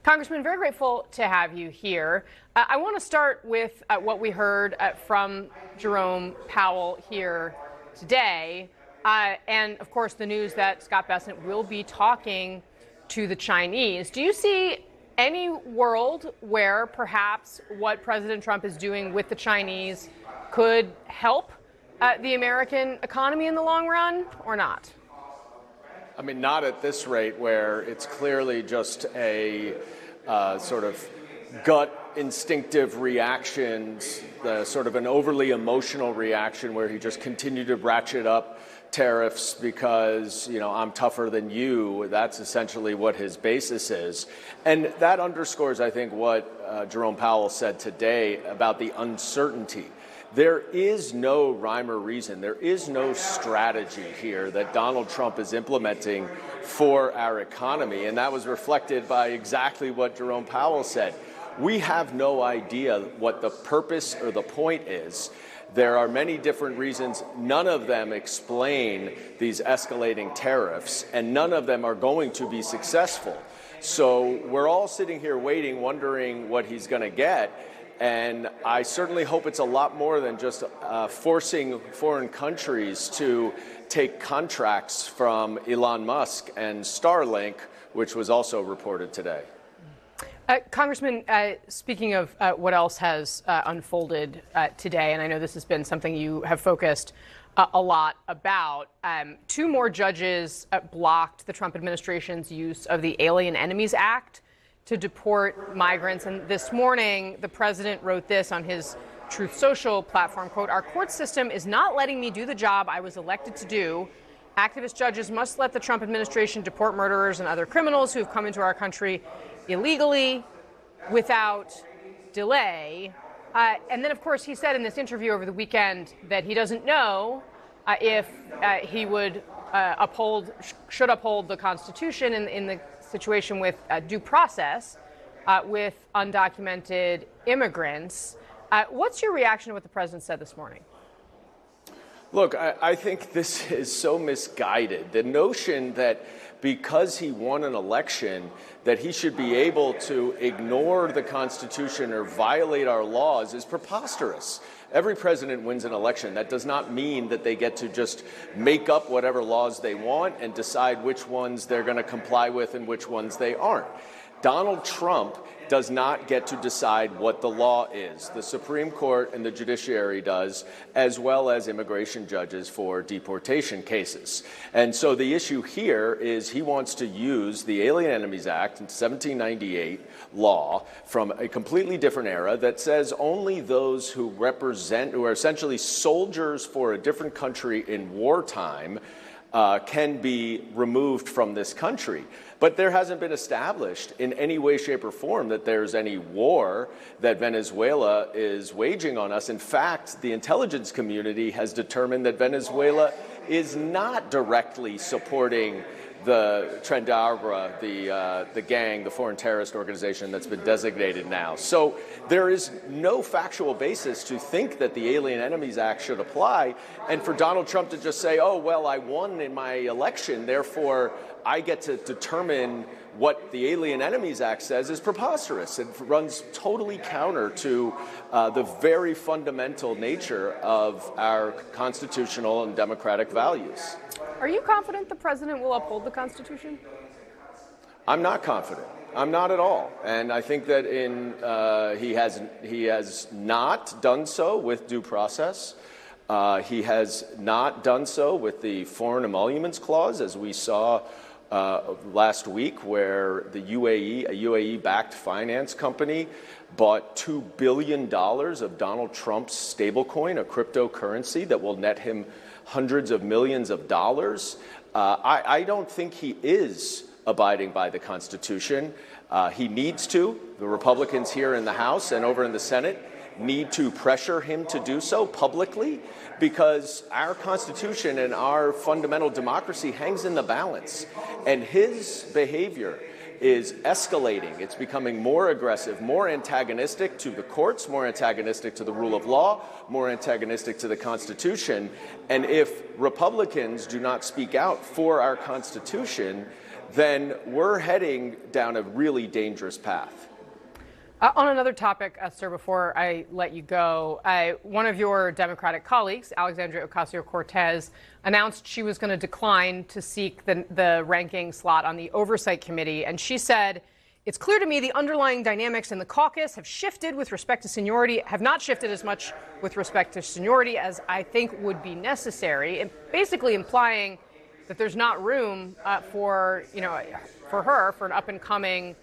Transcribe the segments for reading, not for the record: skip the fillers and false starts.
Congressman, very grateful to have you here. I want to start with what we heard from Jerome Powell here today. And, of course, the news that Scott Bessent will be talking to the Chinese. Do you see any world where perhaps what President Trump is doing with the Chinese could help the American economy in the long run or not? I mean, not at this rate where it's clearly just a sort of gut instinctive reactions, the sort of an overly emotional reaction where he just continued to ratchet up tariffs because, I'm tougher than you. That's essentially what his basis is. And that underscores, I think, what Jerome Powell said today about the uncertainty. There is no rhyme or reason. There is no strategy here that Donald Trump is implementing for our economy. And that was reflected by exactly what Jerome Powell said. We have no idea what the purpose or the point is. There are many different reasons. None of them explain these escalating tariffs, and none of them are going to be successful. So we're all sitting here waiting, wondering what he's going to get. And I certainly hope it's a lot more than just forcing foreign countries to take contracts from Elon Musk and Starlink, which was also reported today. Congressman, speaking of what else has unfolded today, and I know this has been something you have focused a lot about, two more judges blocked the Trump administration's use of the Alien Enemies Act to deport migrants. And this morning, the president wrote this on his Truth Social platform, quote, "Our court system is not letting me do the job I was elected to do. Activist judges must let the Trump administration deport murderers and other criminals who have come into our country illegally without delay." And then, of course, he said in this interview over the weekend that he doesn't know if he would should uphold the Constitution in the situation with due process with undocumented immigrants. What's your reaction to what the president said this morning? Look, I think this is so misguided. The notion that because he won an election that he should be able to ignore the Constitution or violate our laws is preposterous. Every president wins an election. That does not mean that they get to just make up whatever laws they want and decide which ones they're going to comply with and which ones they aren't. Donald Trump does not get to decide what the law is. The Supreme Court and the judiciary does, as well as immigration judges for deportation cases. And so the issue here is he wants to use the Alien Enemies Act in 1798 law from a completely different era that says only those who are essentially soldiers for a different country in wartime can be removed from this country. But there hasn't been established in any way, shape, or form that there's any war that Venezuela is waging on us. In fact, the intelligence community has determined that Venezuela is not directly supporting the Tren de Aragua, the gang, the foreign terrorist organization that's been designated now. So there is no factual basis to think that the Alien Enemies Act should apply. And for Donald Trump to just say, oh, well, I won in my election, therefore I get to determine what the Alien Enemies Act says is preposterous. It runs totally counter to the very fundamental nature of our constitutional and democratic values. Are you confident the president will uphold the Constitution? I'm not confident. I'm not at all. And I think that he has not done so with due process. He has not done so with the Foreign Emoluments Clause, as we saw last week, where the UAE, a UAE-backed finance company, bought $2 billion of Donald Trump's stablecoin, a cryptocurrency that will net him hundreds of millions of dollars. I don't think he is abiding by the Constitution. He needs to. The Republicans here in the House and over in the Senate need to pressure him to do so publicly, because our Constitution and our fundamental democracy hangs in the balance. And his behavior is escalating. It's becoming more aggressive, more antagonistic to the courts, more antagonistic to the rule of law, more antagonistic to the Constitution. And if Republicans do not speak out for our Constitution, then we're heading down a really dangerous path. On another topic, Esther, before I let you go, one of your Democratic colleagues, Alexandria Ocasio-Cortez, announced she was going to decline to seek the ranking slot on the Oversight Committee. And she said, "It's clear to me the underlying dynamics in the caucus have shifted with respect to seniority, have not shifted as much with respect to seniority as I think would be necessary," and basically implying that there's not room for her, for an up-and-coming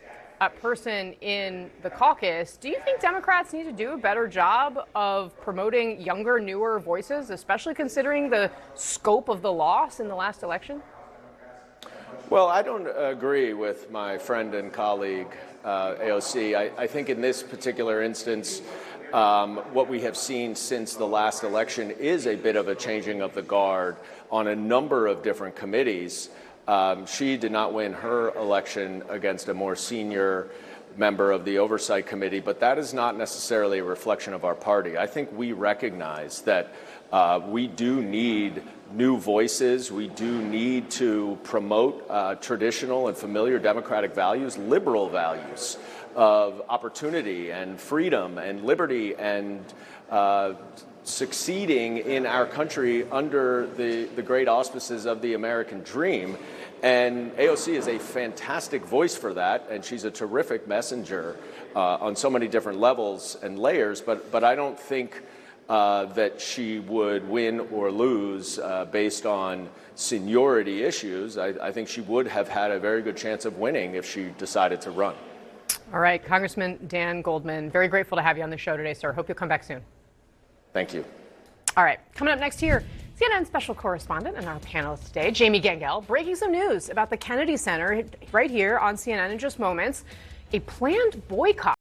person in the caucus. Do you think Democrats need to do a better job of promoting younger, newer voices, especially considering the scope of the loss in the last election? Well, I don't agree with my friend and colleague, AOC. I think in this particular instance, what we have seen since the last election is a bit of a changing of the guard on a number of different committees. She did not win her election against a more senior member of the Oversight Committee, but that is not necessarily a reflection of our party. I think we recognize that we do need new voices. We do need to promote traditional and familiar democratic values, liberal values of opportunity and freedom and liberty and succeeding in our country under the great auspices of the American dream. And AOC is a fantastic voice for that, and she's a terrific messenger on so many different levels and layers, but I don't think that she would win or lose based on seniority issues. I think she would have had a very good chance of winning if she decided to run. All right, Congressman Dan Goldman, very grateful to have you on the show today, sir. Hope you'll come back soon. Thank you. All right, coming up next here, CNN special correspondent and our panelist today, Jamie Gangel, breaking some news about the Kennedy Center right here on CNN in just moments. A planned boycott